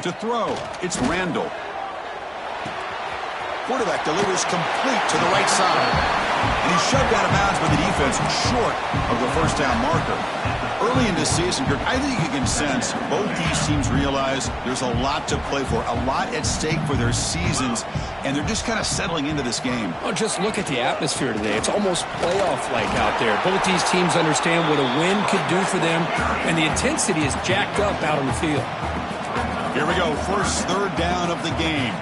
To throw, it's Randall. Quarterback delivers complete to the right side. And he's shoved out of bounds by the defense short of the first down marker. Early in this season, Kirk, I think you can sense both these teams realize there's a lot to play for, a lot at stake for their seasons, and they're just kind of settling into this game. Oh, just look at the atmosphere today. It's almost playoff-like out there. Both these teams understand what a win could do for them, and the intensity is jacked up out on the field. Here we go, first third down of the game.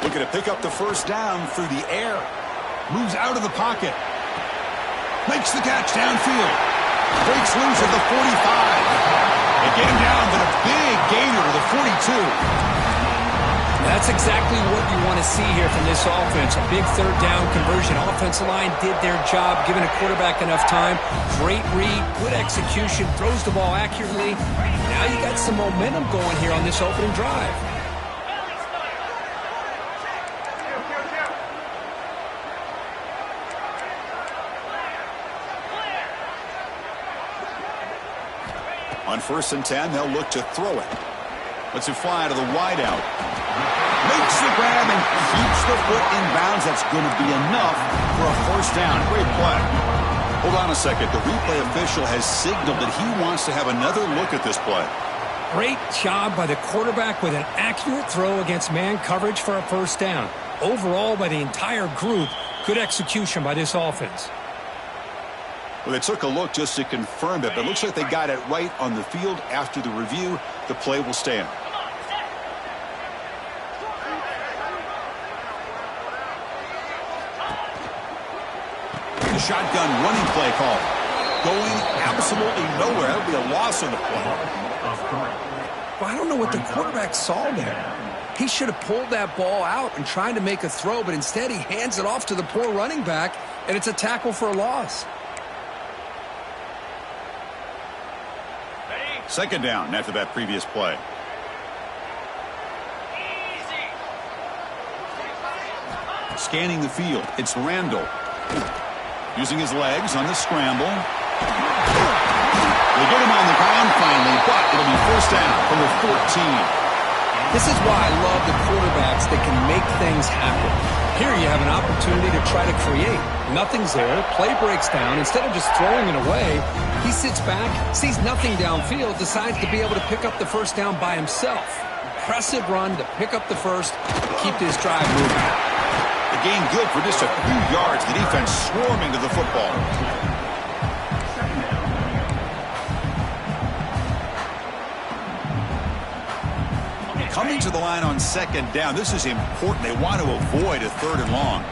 Looking to pick up the first down through the air. Moves out of the pocket. Makes the catch downfield. Breaks loose at the 45. They get him down to the big gainer to the 42. That's exactly what you want to see here from this offense. A big third down conversion. Offensive line did their job, giving a quarterback enough time. Great read, good execution, throws the ball accurately. Now you got some momentum going here on this opening drive. On 1st and 10, they'll look to throw it. Lets it fly to the wideout. Makes the grab and keeps the foot in bounds. That's going to be enough for a first down. Great play. Hold on a second. The replay official has signaled that he wants to have another look at this play. Great job by the quarterback with an accurate throw against man coverage for a first down. Overall, by the entire group, good execution by this offense. Well, they took a look just to confirm it, but it looks like they got it right on the field. After the review, the play will stand. The shotgun running play call. Going absolutely nowhere. That would be a loss on the play. Well, I don't know what the quarterback saw there. He should have pulled that ball out and tried to make a throw, but instead he hands it off to the poor running back, and it's a tackle for a loss. Second down after that previous play. Scanning the field, it's Randall. Using his legs on the scramble. They get him on the ground finally, but it'll be first down from the 14. This is why I love the quarterbacks that can make things happen. Here you have an opportunity to try to create. Nothing's there. Play breaks down. Instead of just throwing it away, he sits back, sees nothing downfield, decides to be able to pick up the first down by himself. Impressive run to pick up the first, keep this drive moving. The gain good for just a few yards. The defense swarming to the football. Coming to the line on second down. This is important. They want to avoid a third and long.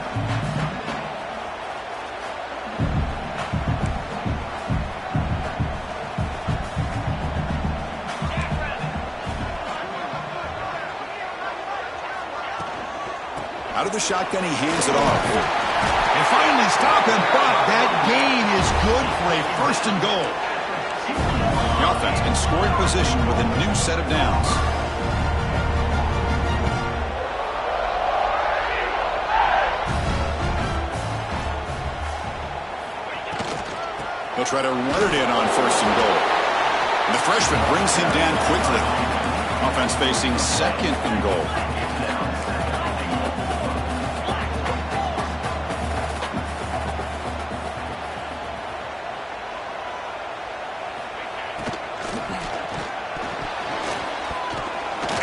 Out of the shotgun, he hands it off. And finally stop him, but that gain is good for a first and goal. The offense in scoring position with a new set of downs. They'll try to run it in on first and goal. And the freshman brings him down quickly. Offense facing second and goal.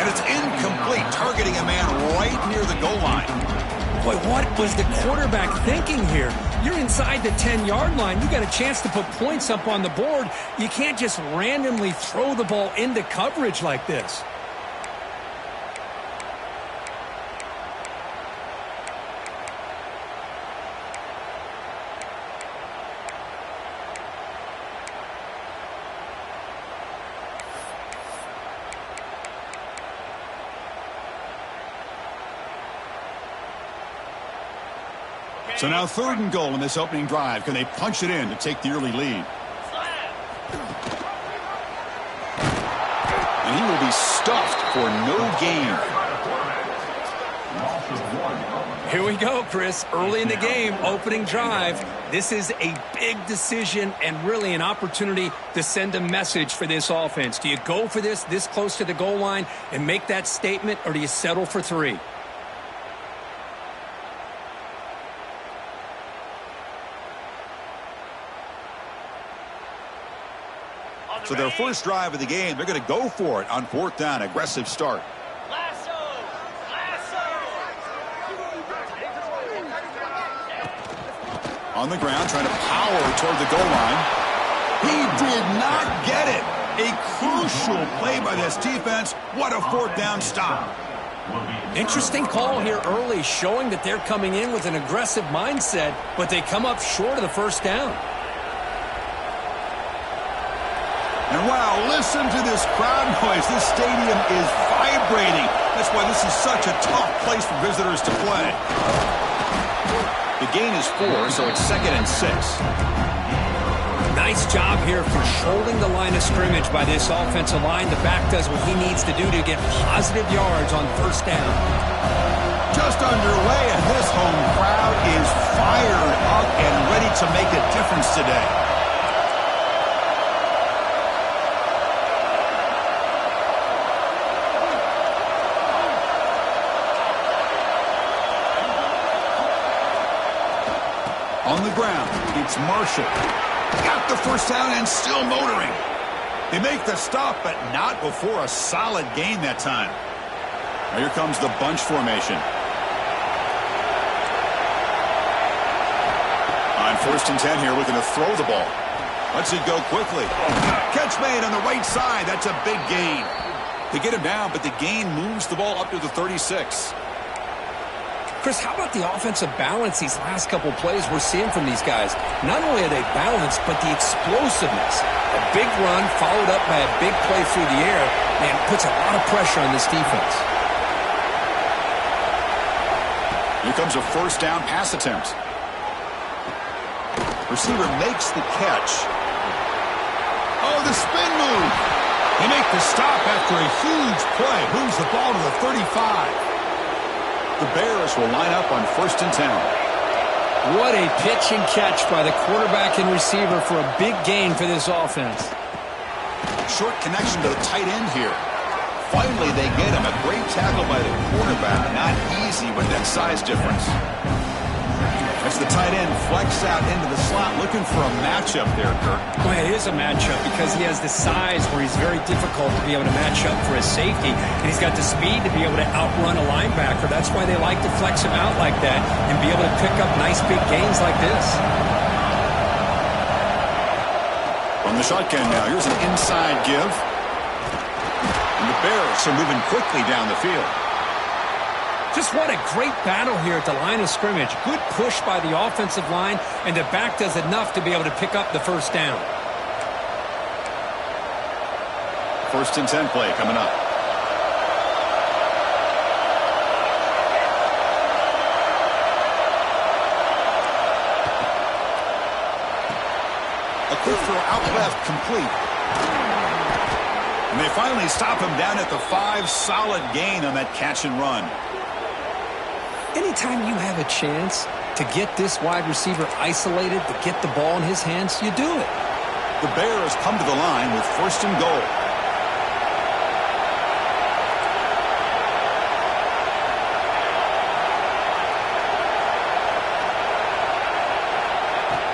And it's incomplete, targeting a man right near the goal line. Boy, what was the quarterback thinking here? You're inside the 10-yard line. You got a chance to put points up on the board. You can't just randomly throw the ball into coverage like this. So now third and goal in this opening drive. Can they punch it in to take the early lead? And he will be stuffed for no gain. Here we go, Chris. Early in the game, opening drive. This is a big decision and really an opportunity to send a message for this offense. Do you go for this close to the goal line and make that statement, or do you settle for 3? So their first drive of the game, they're going to go for it on 4th down. Aggressive start. On the ground, trying to power toward the goal line. He did not get it. A crucial play by this defense. What a 4th down stop. Interesting call here early, showing that they're coming in with an aggressive mindset, but they come up short of the first down. And wow, listen to this crowd noise. This stadium is vibrating. That's why this is such a tough place for visitors to play. The gain is 4, so it's 2nd and 6. Nice job here for holding the line of scrimmage by this offensive line. The back does what he needs to do to get positive yards on first down. Just underway, and this home crowd is fired up and ready to make a difference today. On the ground, it's Marshall. Got the first down and still motoring. They make the stop, but not before a solid gain that time. Now here comes the bunch formation. On 1st and 10 here, looking to throw the ball. Let's it go quickly. Catch made on the right side. That's a big gain. They get him down, but the gain moves the ball up to the 36. Chris, how about the offensive balance these last couple plays we're seeing from these guys? Not only are they balanced, but the explosiveness. A big run followed up by a big play through the air, man, puts a lot of pressure on this defense. Here comes a first down pass attempt. Receiver makes the catch. Oh, the spin move. They make the stop after a huge play. Moves the ball to the 35. The Bears will line up on 1st and 10. What a pitch and catch by the quarterback and receiver for a big gain for this offense. Short connection to the tight end here. Finally, they get him. A great tackle by the quarterback. Not easy with that size difference. As the tight end flex out into the slot, looking for a matchup there, Kirk. Well, it is a matchup because he has the size where he's very difficult to be able to match up for his safety. And he's got the speed to be able to outrun a linebacker. That's why they like to flex him out like that and be able to pick up nice big gains like this. From the shotgun now, here's an inside give. And the Bears are moving quickly down the field. Just what a great battle here at the line of scrimmage. Good push by the offensive line, and the back does enough to be able to pick up the first down. 1st and 10 play coming up. A quick throw out left, complete. And they finally stop him down at the 5. Solid gain on that catch and run. Anytime you have a chance to get this wide receiver isolated, to get the ball in his hands, you do it. The Bears come to the line with 1st and goal.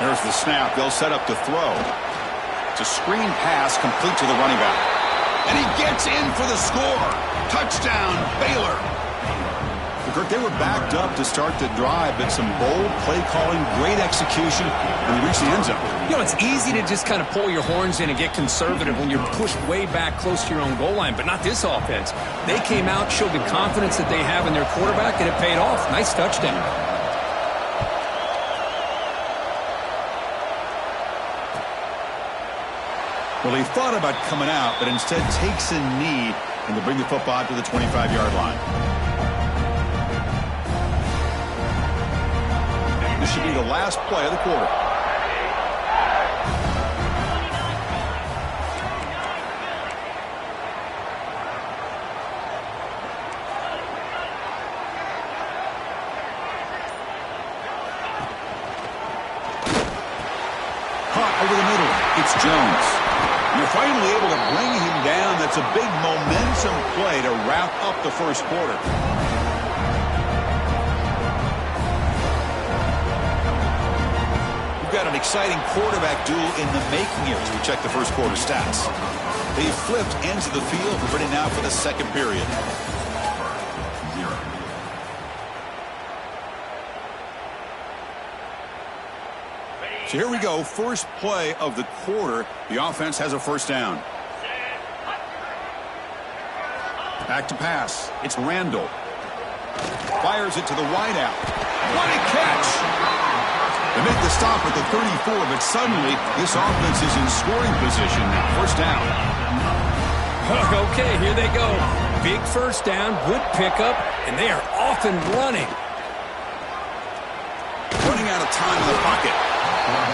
There's the snap. They'll set up to throw. It's a screen pass complete to the running back. And he gets in for the score. Touchdown, Baylor. Kirk, they were backed up to start the drive, but some bold play calling, great execution, and they reached the end zone. You know, it's easy to just kind of pull your horns in and get conservative when you're pushed way back close to your own goal line, but not this offense. They came out, showed the confidence that they have in their quarterback, and it paid off. Nice touchdown. Well, he thought about coming out, but instead takes a knee and to bring the football to the 25-yard line. This should be the last play of the quarter. It's Jones. You're finally able to bring him down. That's a big momentum play to wrap up the first quarter. We've got an exciting quarterback duel in the making here as we check the first quarter stats. They flipped ends of the field. We're ready now for the second period. So here we go, first play of the quarter. The offense has a first down. Back to pass. It's Randall. Fires it to the wideout. What a catch! They make the stop at the 34, but suddenly this offense is in scoring position now. First down. Okay, here they go. Big first down, good pickup, and they are off and running. Running out of time in the pocket.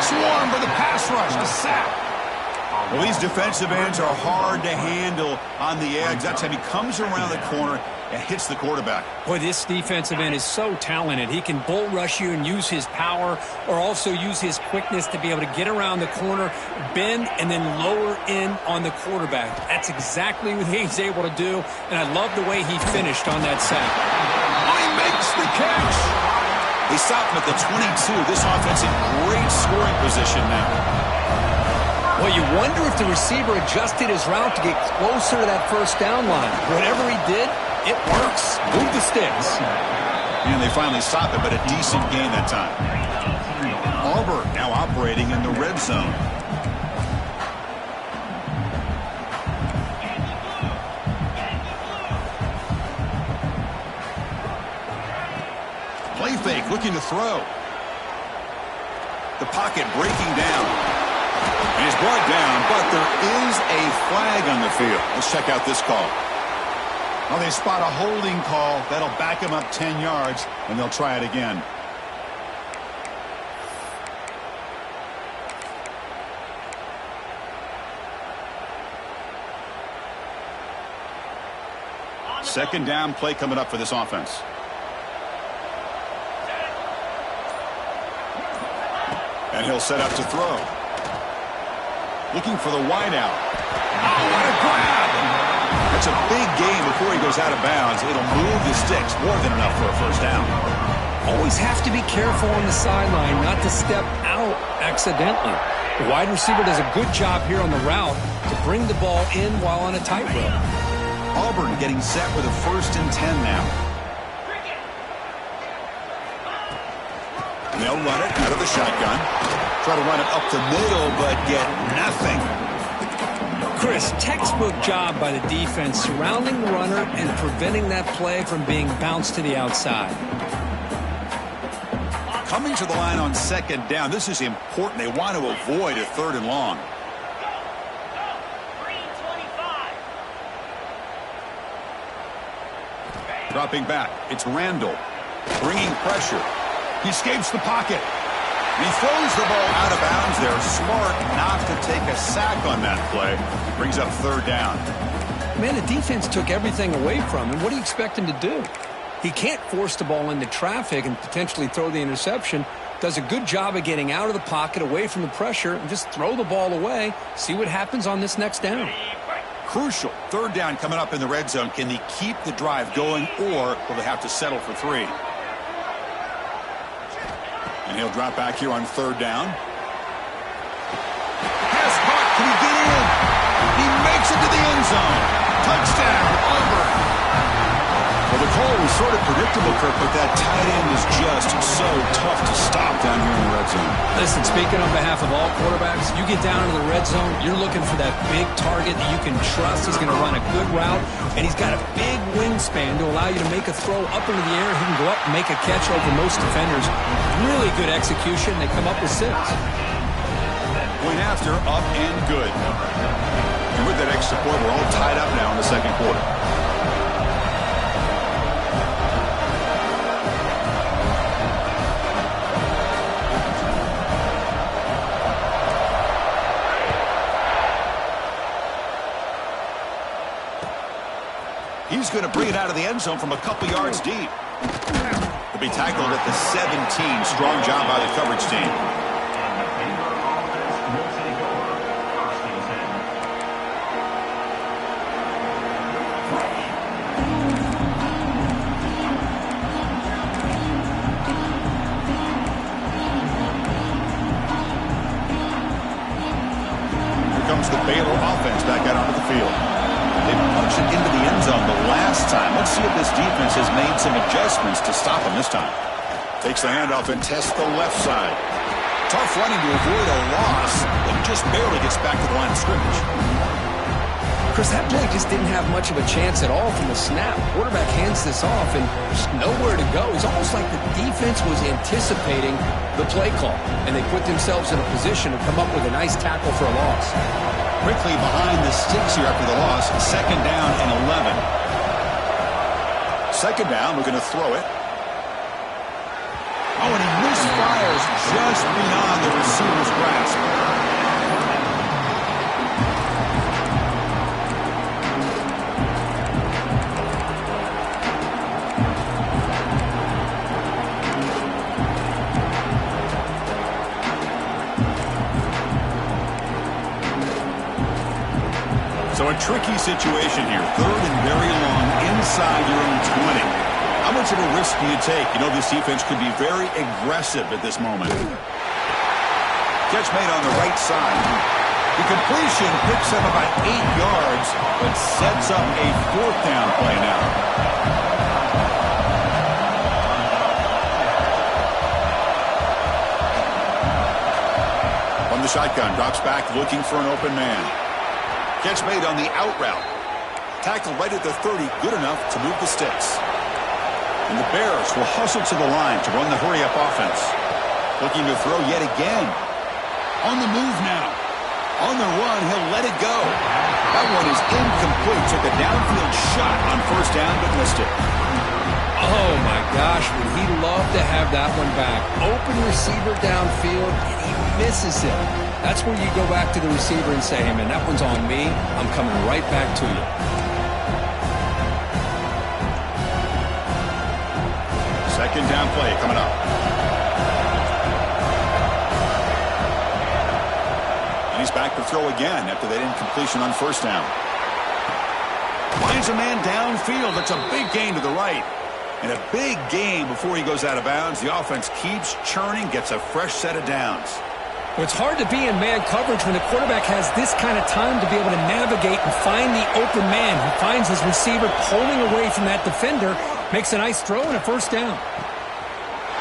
Swarm for the pass rush, a sack. Well, these defensive ends are hard to handle on the edge. That time he comes around the corner and hits the quarterback. Boy, this defensive end is so talented. He can bull rush you and use his power, or also use his quickness to be able to get around the corner, bend, and then lower in on the quarterback. That's exactly what he's able to do, and I love the way he finished on that sack. Oh, he makes the catch! They stop him at the 22. This offense in great scoring position now. Well, you wonder if the receiver adjusted his route to get closer to that first down line. Whatever he did, it works. Move the sticks. And they finally stop it, but a decent gain that time. Auburn now operating in the red zone. Play fake, looking to throw. The pocket breaking down. And he's brought down, but there is a flag on the field. Let's check out this call. Well, they spot a holding call. That'll back him up 10 yards, and they'll try it again. Second down play coming up for this offense. And he'll set up to throw. Looking for the wideout. Oh, what a grab! That's a big gain before he goes out of bounds. It'll move the sticks, more than enough for a first down. Always have to be careful on the sideline not to step out accidentally. The wide receiver does a good job here on the route to bring the ball in while on a tightrope. Auburn getting set with a 1st and 10 now. They'll run it out of the shotgun. Try to run it up the middle, but get nothing. Chris, textbook job by the defense surrounding the runner and preventing that play from being bounced to the outside. Coming to the line on second down. This is important. They want to avoid a 3rd and long. Dropping back. It's Randall. Bringing pressure. He escapes the pocket. He throws the ball out of bounds there. Smart not to take a sack on that play. Brings up 3rd down. Man, the defense took everything away from him. What do you expect him to do? He can't force the ball into traffic and potentially throw the interception. Does a good job of getting out of the pocket, away from the pressure, and just throw the ball away. See what happens on this next down. Crucial. 3rd down coming up in the red zone. Can they keep the drive going, or will they have to settle for 3? And he'll drop back here on 3rd down. Pass caught. Can he get in? He makes it to the end zone. Touchdown, Auburn. Well, the call was sort of predictable, Kirk, but that tight end is just so tough to stop down here in the red zone. Listen, speaking on behalf of all quarterbacks, you get down into the red zone, you're looking for that big target that you can trust is going to run a good route, and he's got a big wingspan to allow you to make a throw up into the air. He can go up and make a catch over most defenders. Really good execution. They come up with 6. Point after, up and good. And with that extra point, we're all tied up now in the second quarter. He's going to bring it out of the end zone from a couple yards deep. He'll be tackled at the 17. Strong job by the coverage team. defense has made some adjustments to stop him this time. Takes the handoff and tests the left side. Tough running to avoid a loss, but just barely gets back to the line of scrimmage. Chris, that play just didn't have much of a chance at all from the snap. Quarterback hands this off and just nowhere to go. It's almost like the defense was anticipating the play call, and they put themselves in a position to come up with a nice tackle for a loss. Quickly behind the sticks here after the loss. 2nd down and 11. 2nd down, we're going to throw it. Oh, and he misfires just beyond the receiver's grasp. So a tricky situation here. 3rd and very long inside your own 20. How much of a risk do you take? You know this defense could be very aggressive at this moment. Catch made on the right side. The completion picks up about 8 yards, but sets up a 4th down play now. From the shotgun, drops back looking for an open man. Catch made on the out route. Tackled right at the 30, good enough to move the sticks. And the Bears will hustle to the line to run the hurry-up offense. Looking to throw yet again. On the move now. On the run, he'll let it go. That one is incomplete. Took a downfield shot on 1st down, but missed it. Oh, my gosh, would he love to have that one back. Open receiver downfield, and he misses it. That's where you go back to the receiver and say, hey, man, that one's on me. I'm coming right back to you. 2nd down play coming up. And he's back to throw again after that incompletion on 1st down. Finds a man downfield. That's a big gain to the right. And a big gain before he goes out of bounds. The offense keeps churning, gets a fresh set of downs. Well, it's hard to be in man coverage when the quarterback has this kind of time to be able to navigate and find the open man. He finds his receiver pulling away from that defender, makes a nice throw and a 1st down.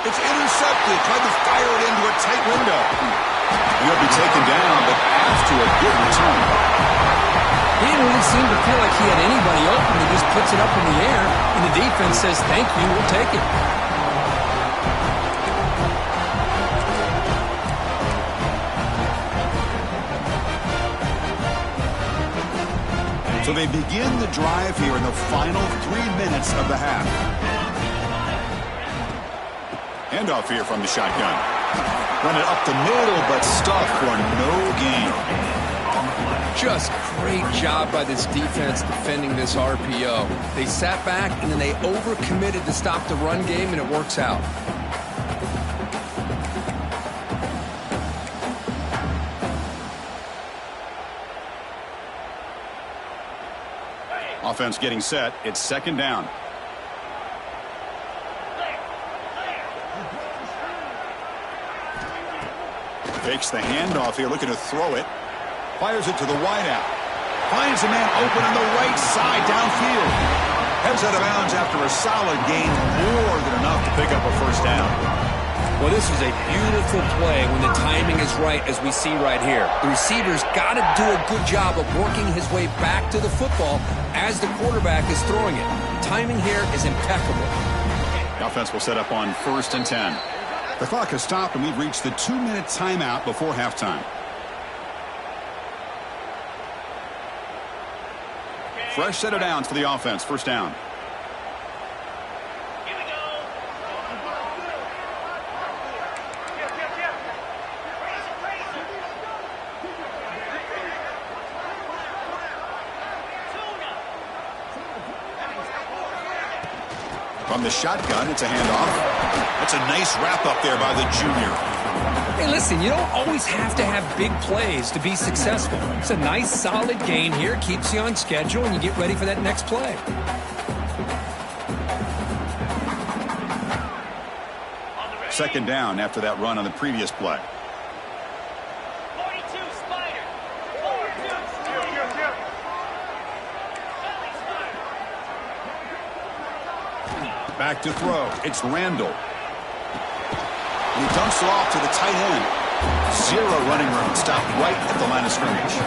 It's intercepted. Tried to fire it into a tight window. He'll be taken down, but after a good return. He didn't really seem to feel like he had anybody open. He just puts it up in the air, and the defense says, thank you, we'll take it. So they begin the drive here in the final 3 minutes of the half. Handoff here from the shotgun. Run it up the middle, but stuffed for no gain. Just great job by this defense defending this RPO. They sat back, and then they overcommitted to stop the run game, and it works out. Offense getting set. It's 2nd down. Fakes the handoff here, looking to throw it. Fires it to the wideout. Finds a man open on the right side downfield. Heads out of bounds after a solid gain, more than enough to pick up a 1st down. Well, this is a beautiful play when the timing is right, as we see right here. The receiver's got to do a good job of working his way back to the football as the quarterback is throwing it. Timing here is impeccable. The offense will set up on 1st and 10. The clock has stopped, and we've reached the 2-minute timeout before halftime. Fresh set of downs for the offense. 1st down. From the shotgun, it's a handoff. That's a nice wrap-up there by the junior. Hey, listen, you don't always have to have big plays to be successful. It's a nice, solid gain here. Keeps you on schedule, and you get ready for that next play. Second down after that run on the previous play. Back to throw. It's Randall. And he dumps it off to the tight end. 0 running room. Stopped right at the line of scrimmage.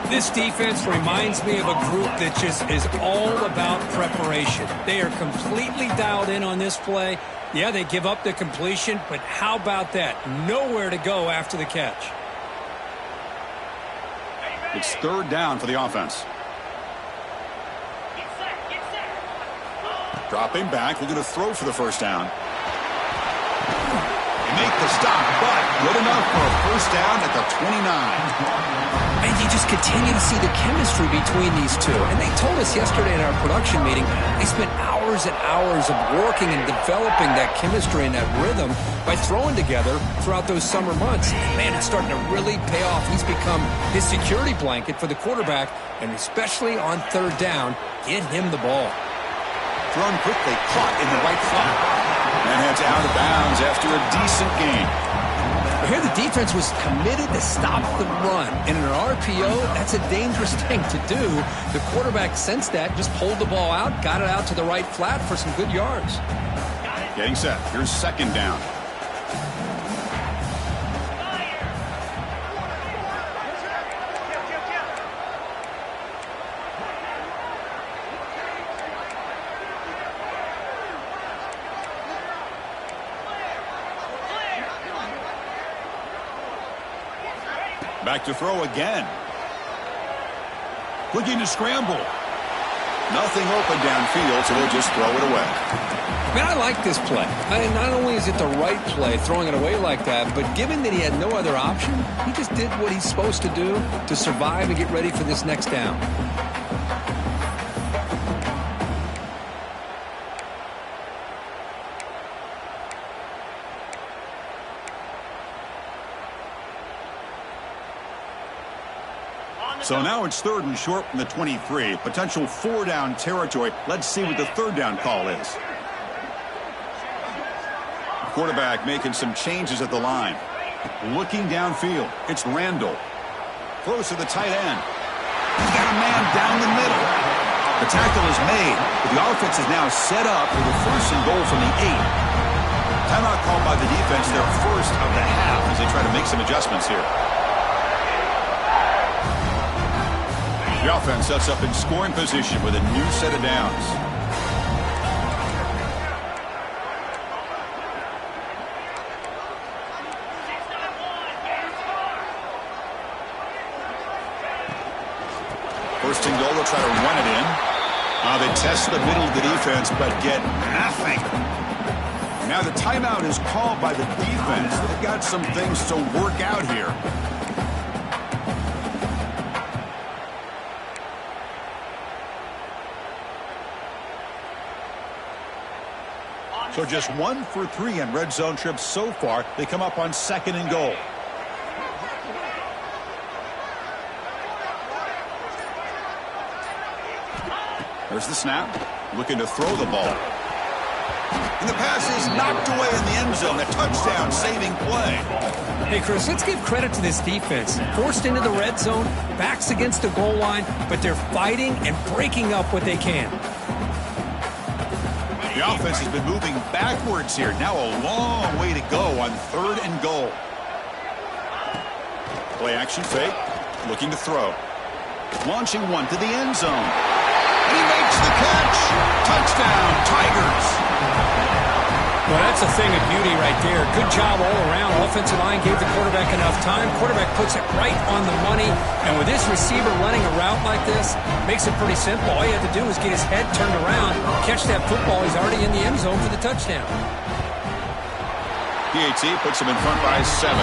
This defense reminds me of a group that just is all about preparation. They are completely dialed in on this play. Yeah, they give up the completion, but how about that? Nowhere to go after the catch. It's 3rd down for the offense. Dropping back, looking to throw for the first down. Make the stop, but good enough for a first down at the 29. And you just continue to see the chemistry between these two. And they told us yesterday in our production meeting, they spent hours and hours of working and developing that chemistry and that rhythm by throwing together throughout those summer months. Man, it's starting to really pay off. He's become his security blanket for the quarterback, and especially on 3rd down, get him the ball. Thrown quickly, caught in the right flat. And heads out of bounds after a decent gain. Here the defense was committed to stop the run. And in an RPO, that's a dangerous thing to do. The quarterback sensed that, just pulled the ball out, got it out to the right flat for some good yards. Getting set. Here's 2nd down. Back to throw again. Looking to scramble. Nothing open downfield, so they'll just throw it away. Man, I like this play. Not only is it the right play, throwing it away like that, but given that he had no other option, he just did what he's supposed to do to survive and get ready for this next down. So now it's 3rd and short from the 23. Potential 4-down territory. Let's see what the 3rd down call is. Quarterback making some changes at the line. Looking downfield. It's Randall. Throws to the tight end. He's got a man down the middle. The tackle is made, but the offense is now set up for the 1st and goal from the 8. Timeout called by the defense, their first of the half, as they try to make some adjustments here. The offense sets up in scoring position with a new set of downs. First and goal, they'll try to run it in. They test the middle of the defense, but get nothing. Now the timeout is called by the defense. They've got some things to work out here. So just 1 for 3 on red zone trips so far. They come up on 2nd and goal. There's the snap. Looking to throw the ball. And the pass is knocked away in the end zone. A touchdown saving play. Hey, Chris, let's give credit to this defense. Forced into the red zone, backs against the goal line, but they're fighting and breaking up what they can. The offense has been moving backwards here. Now a long way to go on 3rd and goal. Play action fake. Looking to throw. Launching one to the end zone. And he makes the catch. Touchdown, Tigers. Well, that's a thing of beauty right there. Good job all around. Offensive line gave the quarterback enough time. Quarterback puts it right on the money. And with this receiver running a route like this, makes it pretty simple. All you have to do is get his head turned around, catch that football. He's already in the end zone for the touchdown. PAT puts him in front by 7.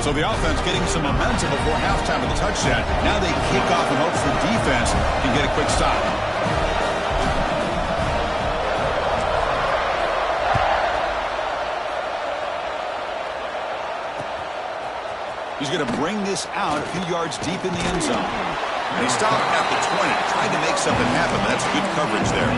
So the offense getting some momentum before halftime of the touchdown. Now they kick off in hopes the defense can get a quick stop. He's going to bring this out a few yards deep in the end zone. And he stopped at the 20, trying to make something happen. That's good coverage there.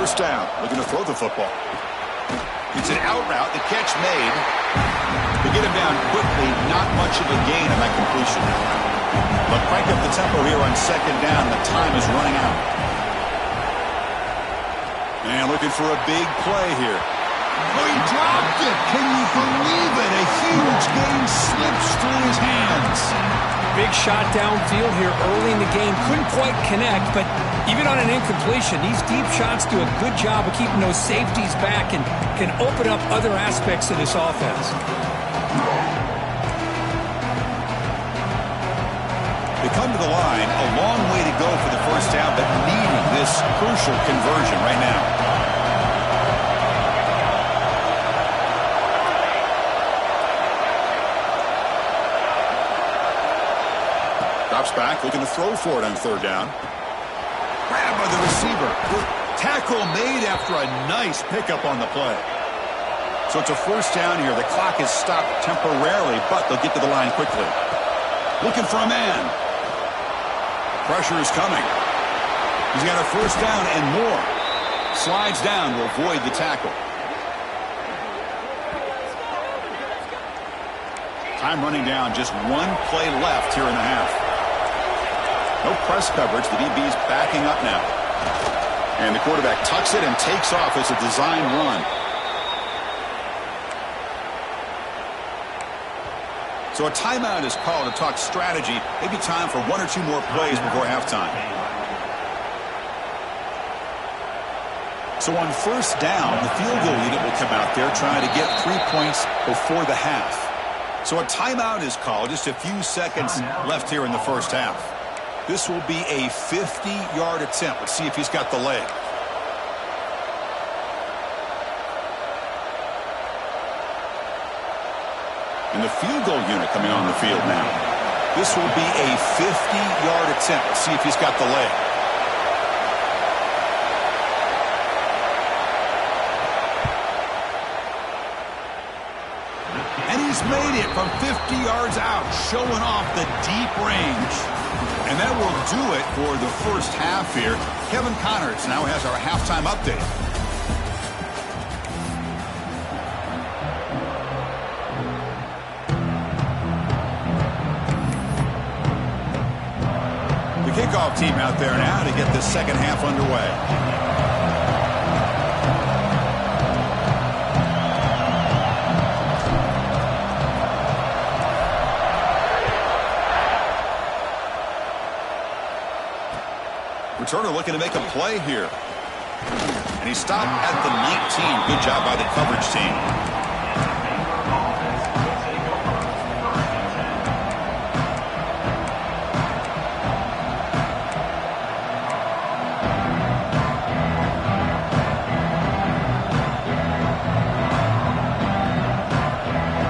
first down. Looking to throw the football. It's an out route. The catch made. To get him down quickly, not much of a gain on that completion. But crank up the tempo here on second down. The time is running out. And looking for a big play here. Oh, he dropped it. Can you believe it? A huge gain slips through his hands. Big shot downfield here early in the game. Couldn't quite connect, but even on an incompletion, these deep shots do a good job of keeping those safeties back and can open up other aspects of this offense. They come to the line, a long way to go for the first down, but needing this crucial conversion right now. Drops back, looking to throw for it on third down. Grabbed by the receiver. Tackle made after a nice pickup on the play. So it's a first down here. The clock is stopped temporarily, but they'll get to the line quickly. Looking for a man. Pressure is coming. He's got a first down and more. Slides down to avoid the tackle. Time running down. Just one play left here in the half. No press coverage. The DB's backing up now. And the quarterback tucks it and takes off as a design run. So a timeout is called to talk strategy. Maybe time for one or two more plays before halftime. So on first down, the field goal unit will come out there trying to get 3 points before the half. So a timeout is called. Just a few seconds left here in the first half. This will be a 50-yard attempt. Let's see if he's got the leg. And the field goal unit coming on the field now. This will be a 50-yard attempt. Let's see if he's got the leg. And he's made it from 50 yards out, showing off the deep range. And that will do it for the first half here. Kevin Connors now has our halftime update. The kickoff team out there now to get the second half underway. Returner looking to make a play here. And he stopped at the 19. Good job by the coverage team.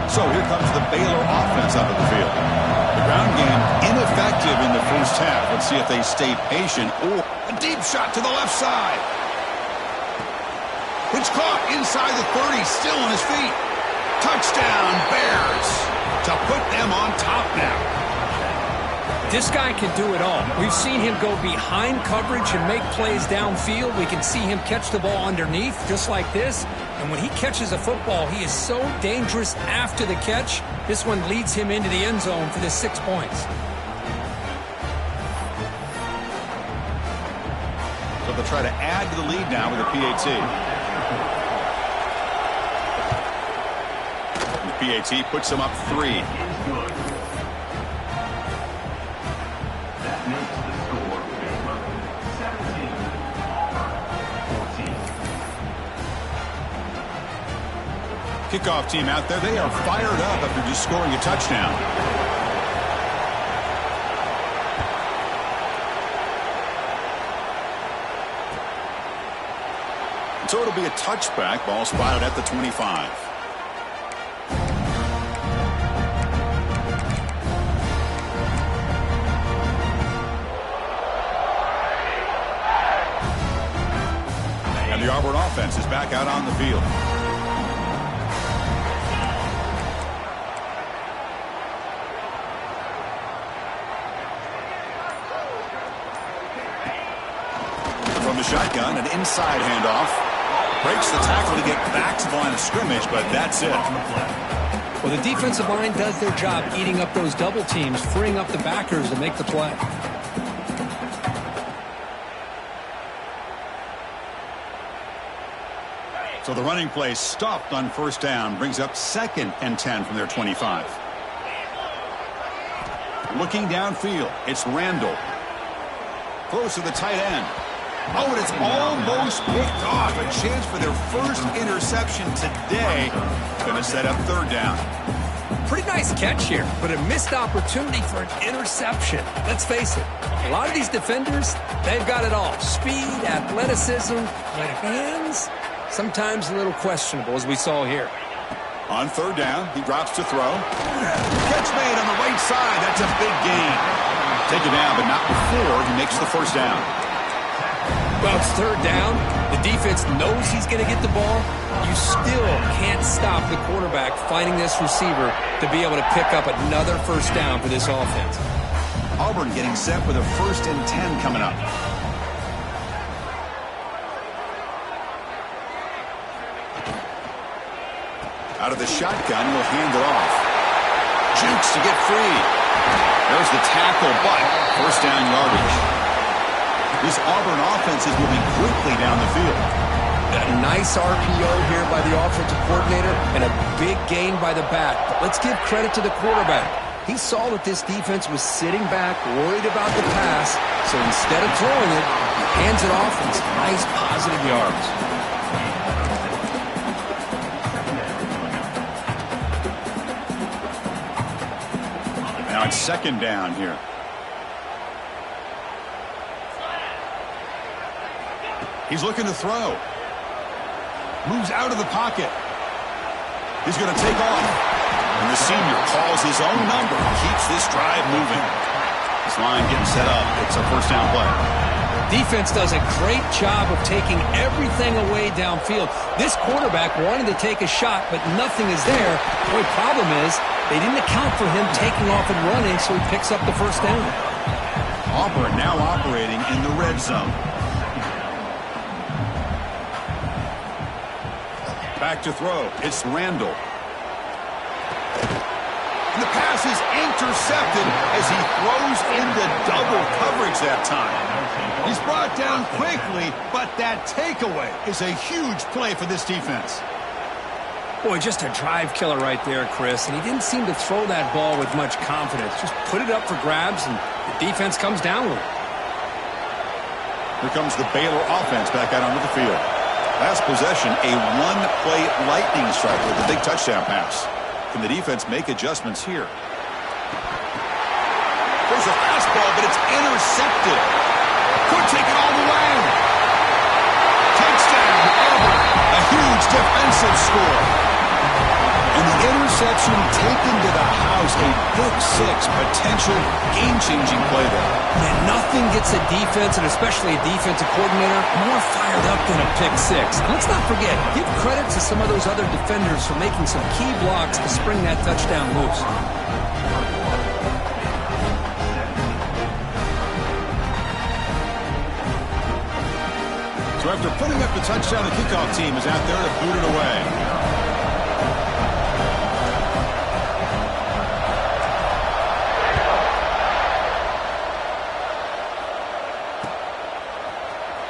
So here comes the Baylor offense out of the field. The ground game ineffective in the first half. Let's see if they stay patient. Or a deep shot to the left side. It's caught inside the 30, still on his feet. Touchdown, Bears, to put them on top now. This guy can do it all. We've seen him go behind coverage and make plays downfield. We can see him catch the ball underneath, just like this. And when he catches a football, he is so dangerous after the catch. This one leads him into the end zone for the 6 points. So they'll try to add to the lead now with a PAT. And the PAT puts them up 3. Kickoff team out there, they are fired up after just scoring a touchdown. So it'll be a touchback, ball spotted at the 25. And the Auburn offense is back out on the field. From the shotgun, shotgun, an inside handoff. Breaks the tackle to get back to the line of scrimmage, but that's it. Well, the defensive line does their job eating up those double teams, freeing up the backers to make the play. So the running play stopped on first down, brings up 2nd and 10 from their 25. Looking downfield, it's Randall. Throws to the tight end. Oh, and it's almost picked off. A chance for their first interception today. Going to set up 3rd down. Pretty nice catch here, but a missed opportunity for an interception. Let's face it, a lot of these defenders, they've got it all. Speed, athleticism, but hands, sometimes a little questionable, as we saw here. On 3rd down, he drops to throw. Catch made on the right side. That's a big gain. Taken down, but not before he makes the 1st down. Well, it's 3rd down. The defense knows he's going to get the ball. You still can't stop the quarterback finding this receiver to be able to pick up another 1st down for this offense. Auburn getting set with a 1st and 10 coming up. Out of the shotgun, he'll hand it off. Jukes to get free. There's the tackle, but 1st down yardage. This Auburn offense is moving quickly down the field. A nice RPO here by the offensive coordinator and a big gain by the back. But let's give credit to the quarterback. He saw that this defense was sitting back, worried about the pass, so instead of throwing it, he hands it off and some nice positive yards. Now it's 2nd down here. He's looking to throw. Moves out of the pocket. He's going to take off. And the senior calls his own number. Keeps this drive moving. This line getting set up. It's a 1st down play. Defense does a great job of taking everything away downfield. This quarterback wanted to take a shot, but nothing is there. The only problem is they didn't account for him taking off and running, so he picks up the 1st down. Auburn now operating in the red zone. Back to throw. It's Randall. And the pass is intercepted as he throws into double coverage that time. He's brought down quickly, but that takeaway is a huge play for this defense. Boy, just a drive killer right there, Chris. And he didn't seem to throw that ball with much confidence. Just put it up for grabs, and the defense comes down with it. Here comes the Baylor offense back out onto the field. Last possession, a one-play lightning strike with a big touchdown pass. Can the defense make adjustments here? There's a fastball, but it's intercepted. Could take it all the way. Touchdown, Auburn. A huge defensive score. And the interception taken to the house. A big 6 potential game-changing play there. And nothing gets a defense, and especially a defensive coordinator, more fired up than a pick 6. And let's not forget, give credit to some of those other defenders for making some key blocks to spring that touchdown loose. So after putting up the touchdown, the kickoff team is out there to boot it away.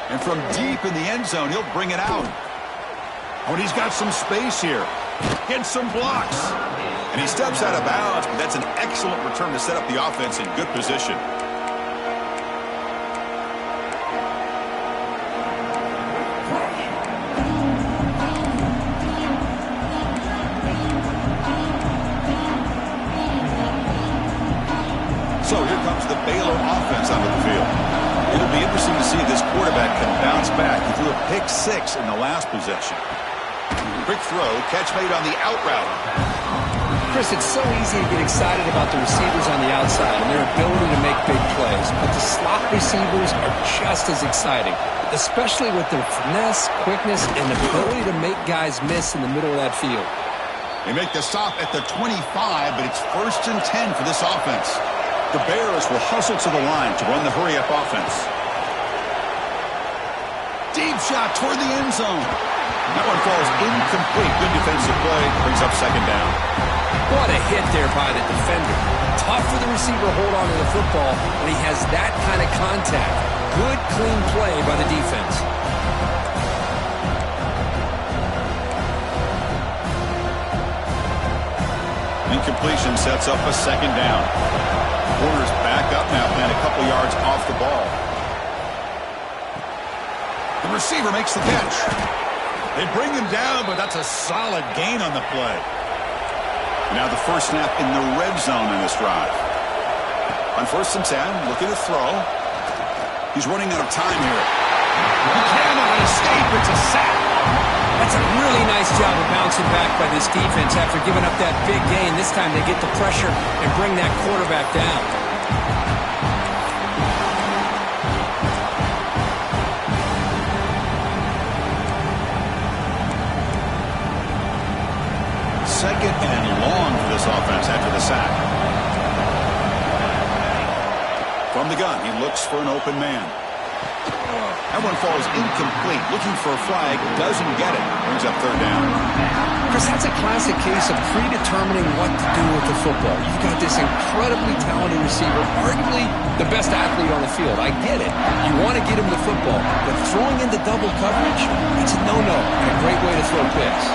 And from deep in the end zone, he'll bring it out. When he's got some space here. Gets some blocks. And he steps out of bounds, but that's an excellent return to set up the offense in good position. So here comes the Baylor offense onto the field. It'll be interesting to see if this quarterback can bounce back. He threw a pick 6 in the last possession. Quick throw, catch made on the out route. Chris, it's so easy to get excited about the receivers on the outside and their ability to make big plays, but the slot receivers are just as exciting, especially with their finesse, quickness, and ability to make guys miss in the middle of that field. They make the stop at the 25, but it's 1st and 10 for this offense. The Bears will hustle to the line to run the hurry-up offense. Deep shot toward the end zone. That one falls incomplete. Good defensive play. Brings up second down. What a hit there by the defender. Tough for the receiver to hold on to the football when he has that kind of contact. Good, clean play by the defense. Incompletion sets up a second down. Corner's back up now, playing a couple yards off the ball. The receiver makes the catch. They bring him down, but that's a solid gain on the play. Now the first snap in the red zone in this drive. On 1st and 10, looking to throw. He's running out of time here. He cannot escape. It's a sack. That's a really nice job of bouncing back by this defense after giving up that big gain. This time they get the pressure and bring that quarterback down. Second and long for this offense after the sack. From the gun, he looks for an open man. That one falls incomplete. Looking for a flag, doesn't get it. Brings up third down. Chris, that's a classic case of predetermining what to do with the football. You've got this incredibly talented receiver, arguably the best athlete on the field. I get it. You want to get him the football, but throwing into double coverage, that's a no-no and a great way to throw picks.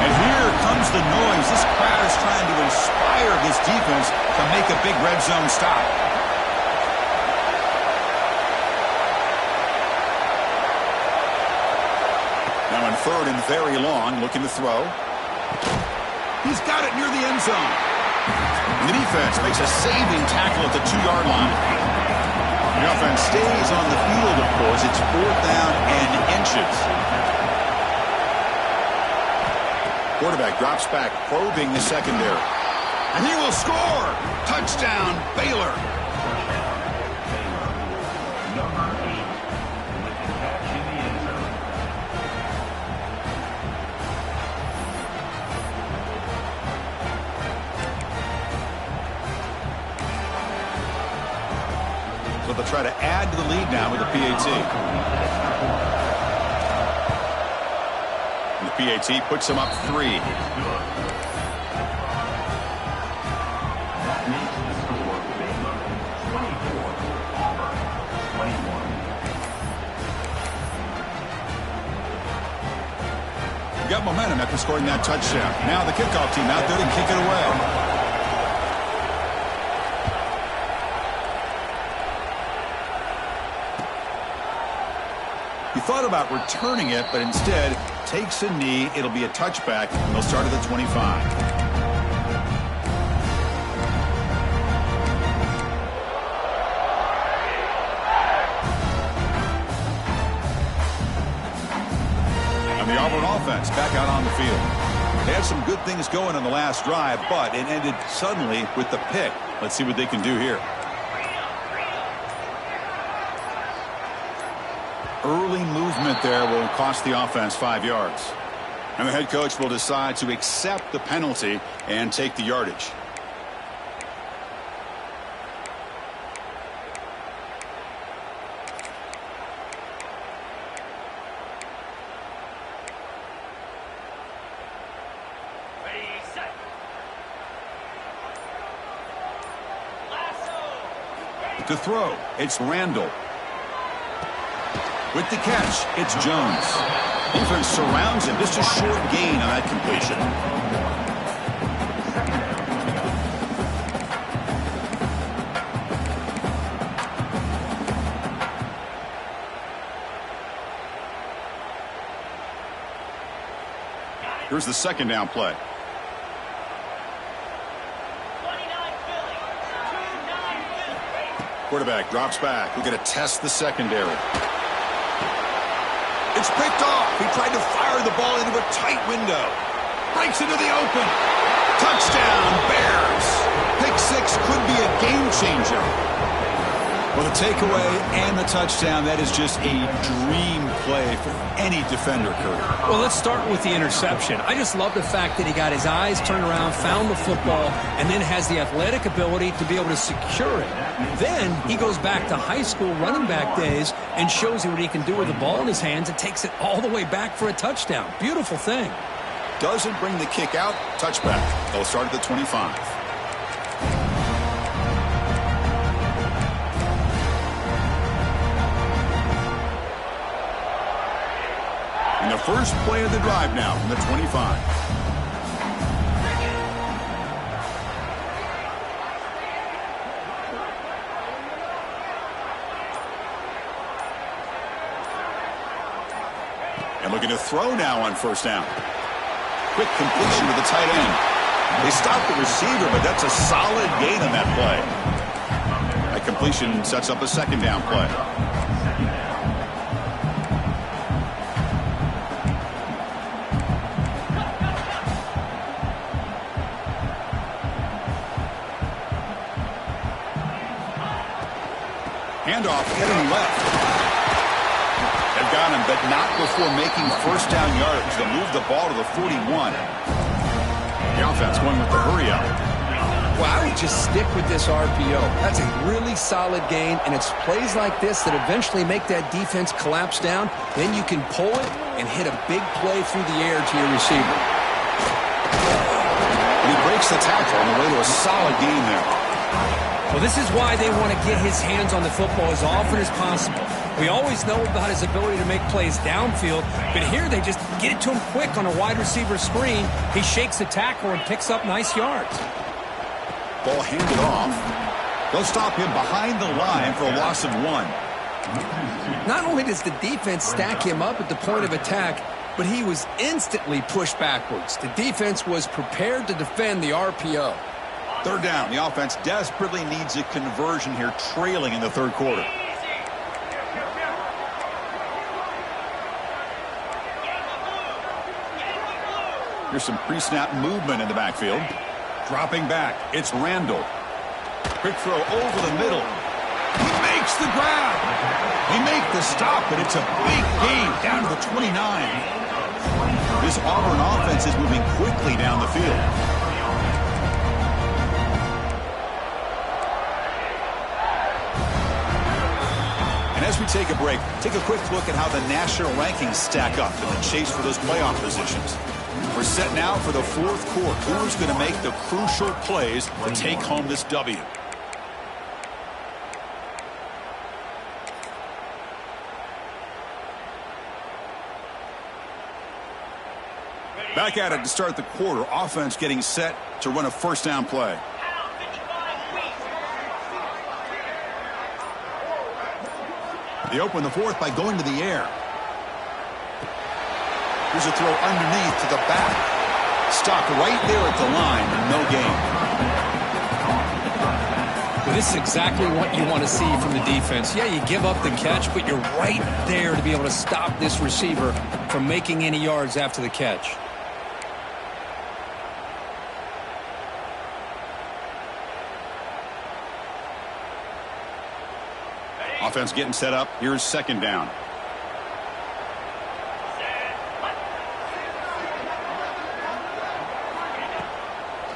And here comes the noise. This crowd is trying to inspire this defense to make a big red zone stop. Now in 3rd and very long, looking to throw. He's got it near the end zone. And the defense makes a saving tackle at the 2-yard line. The offense stays on the field, of course. It's 4th down and inches. Quarterback drops back, probing the secondary. And he will score! Touchdown, Baylor! So they'll try to add to the lead now with the PAT. PAT puts him up 3. Got momentum after scoring that touchdown. Now the kickoff team out there to kick it away. He thought about returning it, but instead takes a knee. It'll be a touchback, and they'll start at the 25. And the Auburn offense back out on the field. They had some good things going on the last drive, but it ended suddenly with the pick. Let's see what they can do here. Early movement there will cost the offense 5 yards. And the head coach will decide to accept the penalty and take the yardage. To throw, it's Randall. With the catch, it's Jones. Defense surrounds him. Just a short gain on that completion. Here's the second down play. Quarterback drops back. We're going to test the secondary. It's picked off. He tried to fire the ball into a tight window. Breaks into the open. Touchdown, Bears. Pick 6 could be a game changer. Well, the takeaway and the touchdown, that is just a dream play for any defender, Kurt. Well, let's start with the interception. I just love the fact that he got his eyes turned around, found the football, and then has the athletic ability to be able to secure it. Then he goes back to high school running back days and shows you what he can do with the ball in his hands and takes it all the way back for a touchdown. Beautiful thing. Doesn't bring the kick out. Touchback. They'll start at the 25. And the first play of the drive now from the 25. And looking to throw now on first down. Quick completion to the tight end. They stopped the receiver, but that's a solid gain on that play. That completion sets up a second down play. Handoff heading left. They've got him, but not before making first down yardage. They'll move the ball to the 41. The offense going with the hurry up. Well, I would just stick with this RPO. That's a really solid gain, and it's plays like this that eventually make that defense collapse down. Then you can pull it and hit a big play through the air to your receiver. And he breaks the tackle on the way to a solid gain there. Well, this is why they want to get his hands on the football as often as possible. We always know about his ability to make plays downfield, but here they just get it to him quick on a wide receiver screen. He shakes the tackle and picks up nice yards. Ball handed off. They'll stop him behind the line for a loss of 1. Not only does the defense stack him up at the point of attack, but he was instantly pushed backwards. The defense was prepared to defend the RPO. Third down. The offense desperately needs a conversion here, trailing in the third quarter. Here's some pre-snap movement in the backfield. Dropping back. It's Randall. Quick throw over the middle. He makes the grab. He makes the stop, but it's a big gain down to the 29. This Auburn offense is moving quickly down the field. And as we take a break, take a quick look at how the national rankings stack up in the chase for those playoff positions. We're set now for the fourth quarter. Who's going to make the crucial plays to take home this W? Back at it to start the quarter. Offense getting set to run a first down play. They open the fourth by going to the air. Here's a throw underneath to the back. Stopped right there at the line, no gain. Well, this is exactly what you want to see from the defense. Yeah, you give up the catch, but you're right there to be able to stop this receiver from making any yards after the catch. Offense getting set up. Here's second down.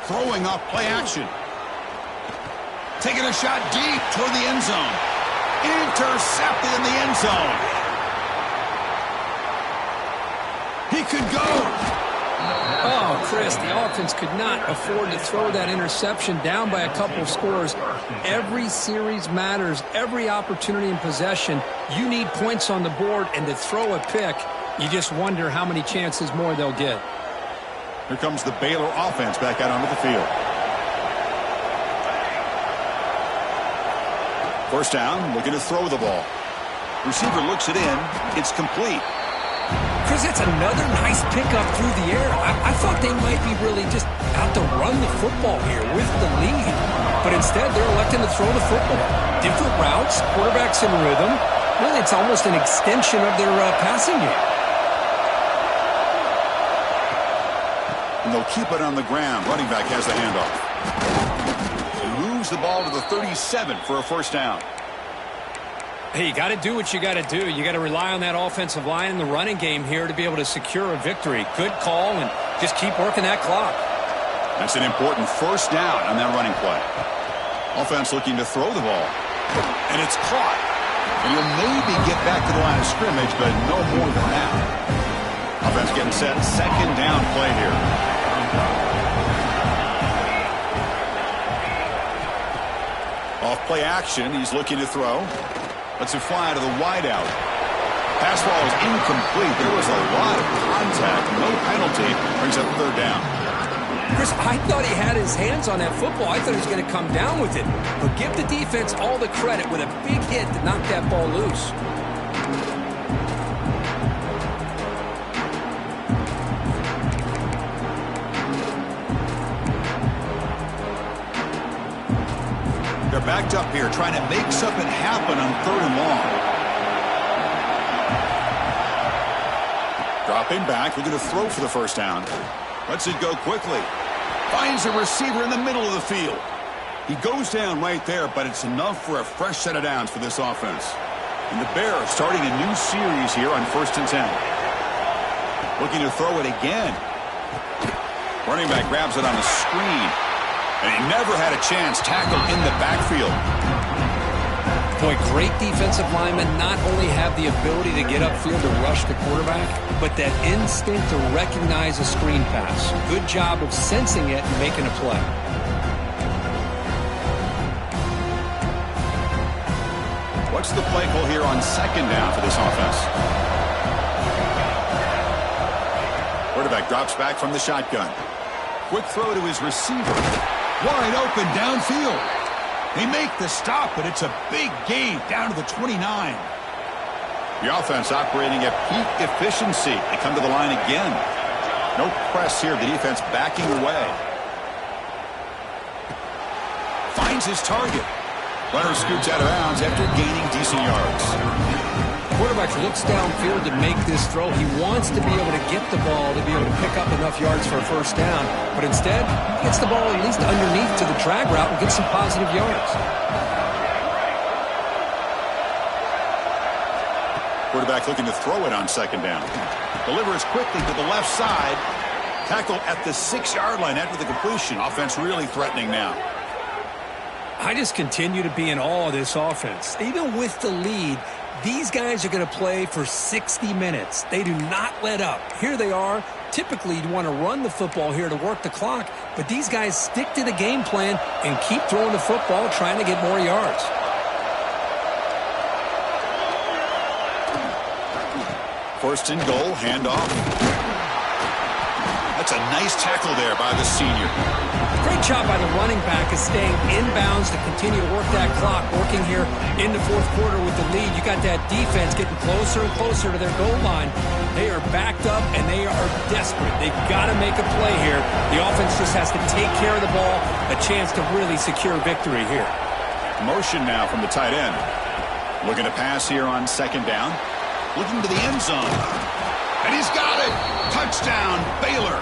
Throwing off play action. Taking a shot deep toward the end zone. Intercepted in the end zone. He could go. Oh, Chris, the offense could not afford to throw that interception down by a couple of scores. Every series matters. Every opportunity in possession. You need points on the board, and to throw a pick, you just wonder how many chances more they'll get. Here comes the Baylor offense back out onto the field. First down, looking to throw the ball. Receiver looks it in. It's complete. Chris, that's another nice pickup through the air. I thought they might be really just out to run the football here with the lead. But instead, they're electing to throw the football. Different routes, quarterbacks in rhythm. Really, it's almost an extension of their passing game. And they'll keep it on the ground. Running back has the handoff. He moves the ball to the 37 for a first down. Hey, you got to do what you got to do. You got to rely on that offensive line in the running game here to be able to secure a victory. Good call, and just keep working that clock. That's an important first down on that running play. Offense looking to throw the ball. And it's caught. And he'll maybe get back to the line of scrimmage, but no more than that. Offense getting set. Second down play here. Off play action. He's looking to throw. Lets it fly to the wideout. Pass ball is incomplete. There was a lot of contact. No penalty. Brings up third down. Chris, I thought he had his hands on that football. I thought he was going to come down with it. But give the defense all the credit with a big hit to knock that ball loose. They're backed up here, trying to make something happen on third and long. Dropping back, looking to throw for the first down. Lets it go quickly. Finds a receiver in the middle of the field. He goes down right there, but it's enough for a fresh set of downs for this offense. And the Bears starting a new series here on 1st and 10. Looking to throw it again. Running back grabs it on the screen. And he never had a chance tackled in the backfield. Boy, great defensive linemen not only have the ability to get upfield to rush the quarterback, but that instinct to recognize a screen pass. Good job of sensing it and making a play. What's the play call here on second down for this offense? Quarterback drops back from the shotgun. Quick throw to his receiver. Wide open downfield. They make the stop, but it's a big gain down to the 29. The offense operating at peak efficiency. They come to the line again. No press here. The defense backing away. Finds his target. Runner scoots out of bounds after gaining decent yards. Quarterback looks downfield to make this throw. He wants to be able to get the ball to be able to pick up enough yards for a first down. But instead, he gets the ball at least underneath to the drag route and gets some positive yards. Quarterback looking to throw it on second down. Delivers quickly to the left side. Tackled at the 6-yard line after the completion. Offense really threatening now. I just continue to be in awe of this offense. Even with the lead, these guys are going to play for 60 minutes. They do not let up. Here they are. Typically, you want to run the football here to work the clock, but these guys stick to the game plan and keep throwing the football, trying to get more yards. First and goal, handoff. That's a nice tackle there by the senior. Great job by the running back is staying inbounds to continue to work that clock, working here in the fourth quarter with the lead. You got that defense getting closer and closer to their goal line. They are backed up, and they are desperate. They've got to make a play here. The offense just has to take care of the ball, a chance to really secure victory here. Motion now from the tight end. Looking to pass here on second down. Looking to the end zone. And he's got it. Touchdown, Baylor.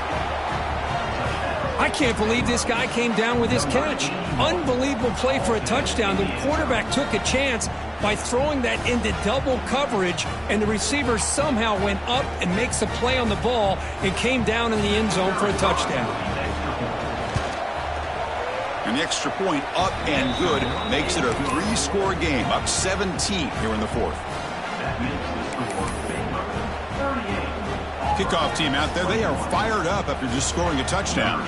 I can't believe this guy came down with this catch. Unbelievable play for a touchdown. The quarterback took a chance by throwing that into double coverage, and the receiver somehow went up and makes a play on the ball and came down in the end zone for a touchdown. And the extra point up and good makes it a 3-score game, up 17 here in the fourth. Kickoff team out there, they are fired up after just scoring a touchdown.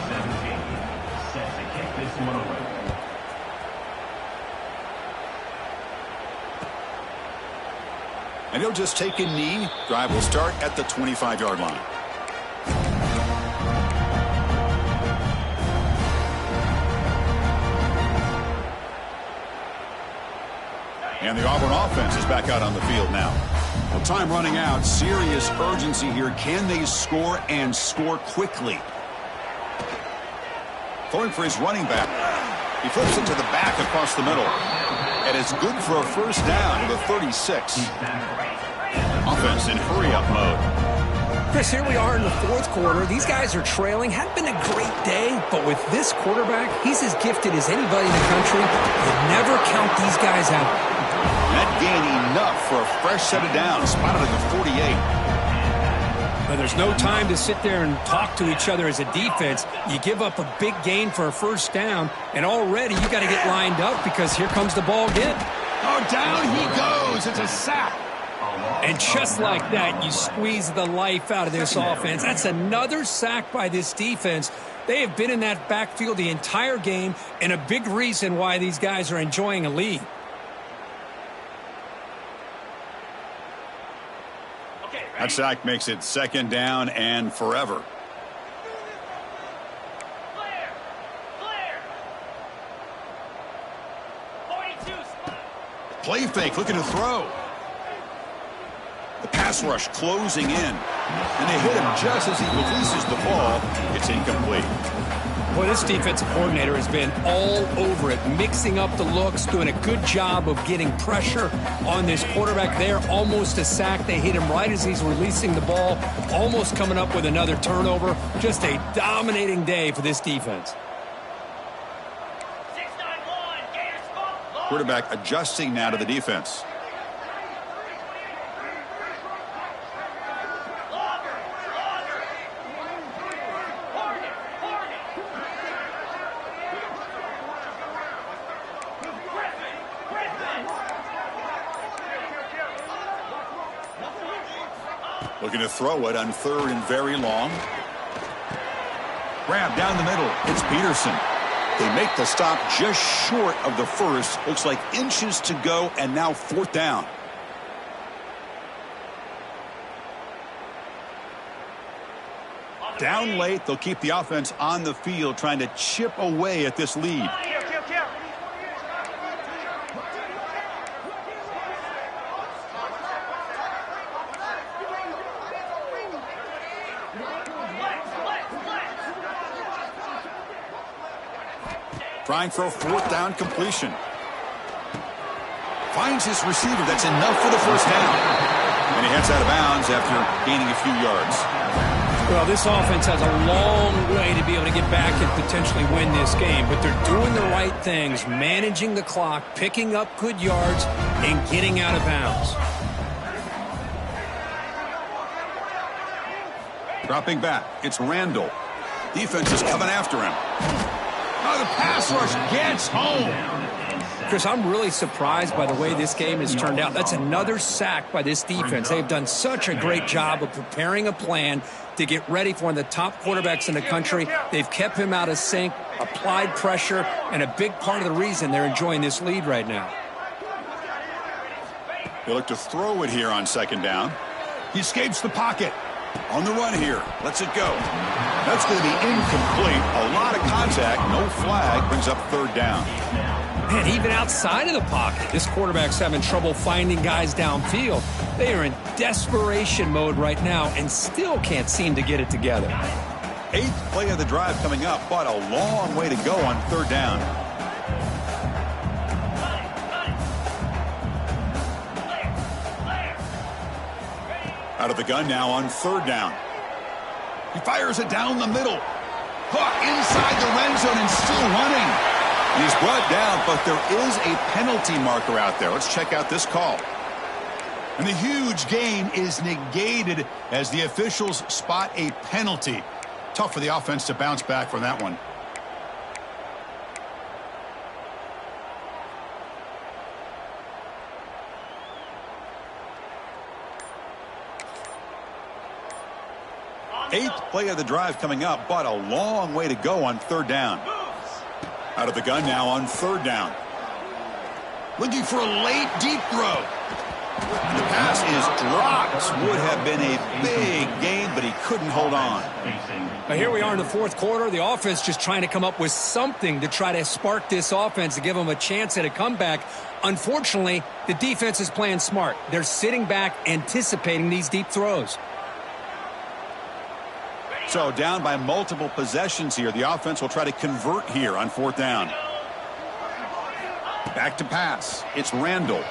And he'll just take a knee. Drive will start at the 25-yard line. And the Auburn offense is back out on the field now. Well, time running out. Serious urgency here. Can they score and score quickly? Going for his running back. He flips it to the back across the middle. And it's good for a first down to the 36. Offense in hurry-up mode. Chris, here we are in the fourth quarter. These guys are trailing. Hadn't been a great day, but with this quarterback, he's as gifted as anybody in the country. You never count these guys out. That gained enough for a fresh set of downs, spotted at the 48. But there's no time to sit there and talk to each other as a defense. You give up a big gain for a first down, and already you got to get lined up because here comes the ball again. Oh, down he goes. It's a sack. And just like that, you squeeze the life out of this offense. That's another sack by this defense. They have been in that backfield the entire game, and a big reason why these guys are enjoying a lead. That sack makes it second down and forever. Play fake, looking to throw. The pass rush closing in. And they hit him just as he releases the ball. It's incomplete. Boy, this defensive coordinator has been all over it, mixing up the looks, doing a good job of getting pressure on this quarterback there. Almost a sack. They hit him right as he's releasing the ball, almost coming up with another turnover. Just a dominating day for this defense. Quarterback adjusting now to the defense. Looking to throw it on third and very long. Grab down the middle. It's Peterson. They make the stop just short of the first. Looks like inches to go, and now fourth down. Down late, they'll keep the offense on the field, trying to chip away at this lead. Trying for a fourth down completion. Finds his receiver. That's enough for the first down. And he heads out of bounds after gaining a few yards. Well, this offense has a long way to be able to get back and potentially win this game, but they're doing the right things, managing the clock, picking up good yards, and getting out of bounds. Dropping back, it's Randall. Defense is coming after him. Oh, the pass rush gets home. Chris, I'm really surprised by the way this game has turned out. That's another sack by this defense. They've done such a great job of preparing a plan to get ready for one of the top quarterbacks in the country. They've kept him out of sync, applied pressure, and a big part of the reason they're enjoying this lead right now. They look to throw it here on second down. He escapes the pocket. On the run here. Lets it go. That's going to be incomplete. A lot of contact. No flag. Brings up third down. Man, even outside of the pocket, this quarterback's having trouble finding guys downfield. They are in desperation mode right now and still can't seem to get it together. Eighth play of the drive coming up, but a long way to go on third down. Out of the gun now on third down. He fires it down the middle. Caught inside the red zone and still running. He's brought down, but there is a penalty marker out there. Let's check out this call. And the huge gain is negated as the officials spot a penalty. Tough for the offense to bounce back from that one. Eighth play of the drive coming up, but a long way to go on third down. Out of the gun now on third down. Looking for a late deep throw. And the pass is dropped. Would have been a big gain, but he couldn't hold on. Now here we are in the fourth quarter. The offense just trying to come up with something to try to spark this offense to give them a chance at a comeback. Unfortunately, the defense is playing smart. They're sitting back, anticipating these deep throws. So down by multiple possessions here. The offense will try to convert here on fourth down. Back to pass. It's Randall.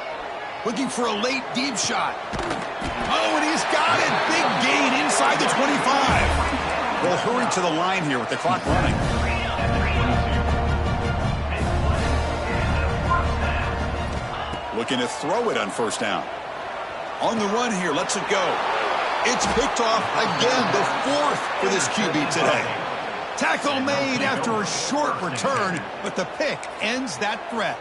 Looking for a late deep shot. Oh, and he's got it. Big gain inside the 25. They'll hurry to the line here with the clock running. Looking to throw it on first down. On the run here, lets it go. It's picked off again, the fourth for this QB today. Tackle made after a short return, but the pick ends that threat.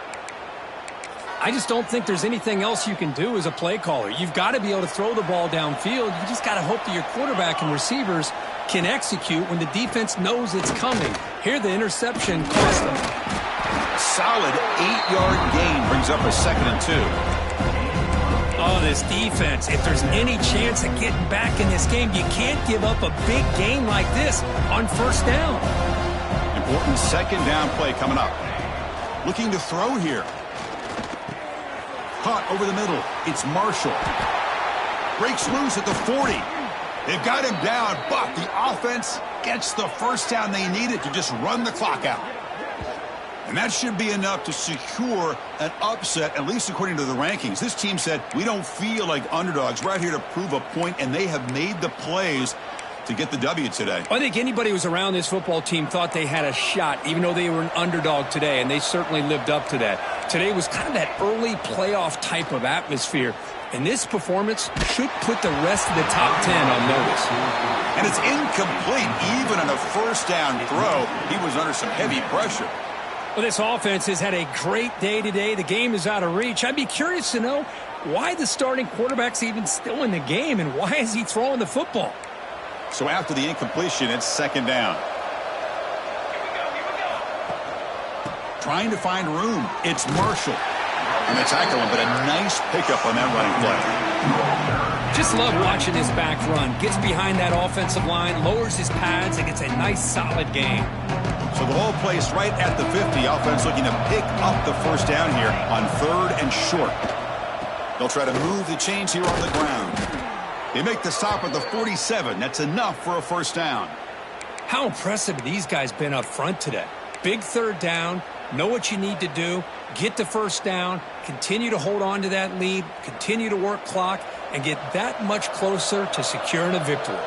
I just don't think there's anything else you can do as a play caller. You've got to be able to throw the ball downfield. You just got to hope that your quarterback and receivers can execute when the defense knows it's coming. Here, the interception cost them. Solid 8-yard gain brings up a 2nd and 2. Oh, this defense, if there's any chance of getting back in this game, you can't give up a big game like this on first down. Important 2nd down play coming up. Looking to throw here. Caught over the middle. It's Marshall. Breaks loose at the 40. They've got him down, but the offense gets the first down they needed to just run the clock out. And that should be enough to secure an upset, at least according to the rankings. This team said, we don't feel like underdogs. We're out here to prove a point, and they have made the plays to get the W today. I think anybody who was around this football team thought they had a shot, even though they were an underdog today, and they certainly lived up to that. Today was kind of that early playoff type of atmosphere, and this performance should put the rest of the top 10 on notice. And it's incomplete. Even on a first down throw, he was under some heavy pressure. Well, this offense has had a great day today. The game is out of reach. I'd be curious to know why the starting quarterback's even still in the game, and why is he throwing the football? So after the incompletion, it's 2nd down. Trying to find room. It's Marshall. And they tackle him, but a nice pickup on that running play. Just love watching this back run. Gets behind that offensive line, lowers his pads, and gets a nice solid gain. So the ball placed right at the 50. Offense looking to pick up the first down here on 3rd and short. They'll try to move the chains here on the ground. They make the stop at the 47. That's enough for a first down. How impressive have these guys been up front today? Big 3rd down, know what you need to do, get the first down, continue to hold on to that lead, continue to work clock, and get that much closer to securing a victory.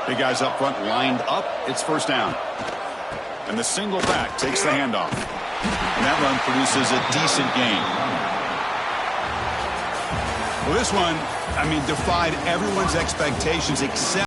Big guys up front lined up. It's first down. And the single back takes the handoff. And that run produces a decent gain. Well, this one, defied everyone's expectations except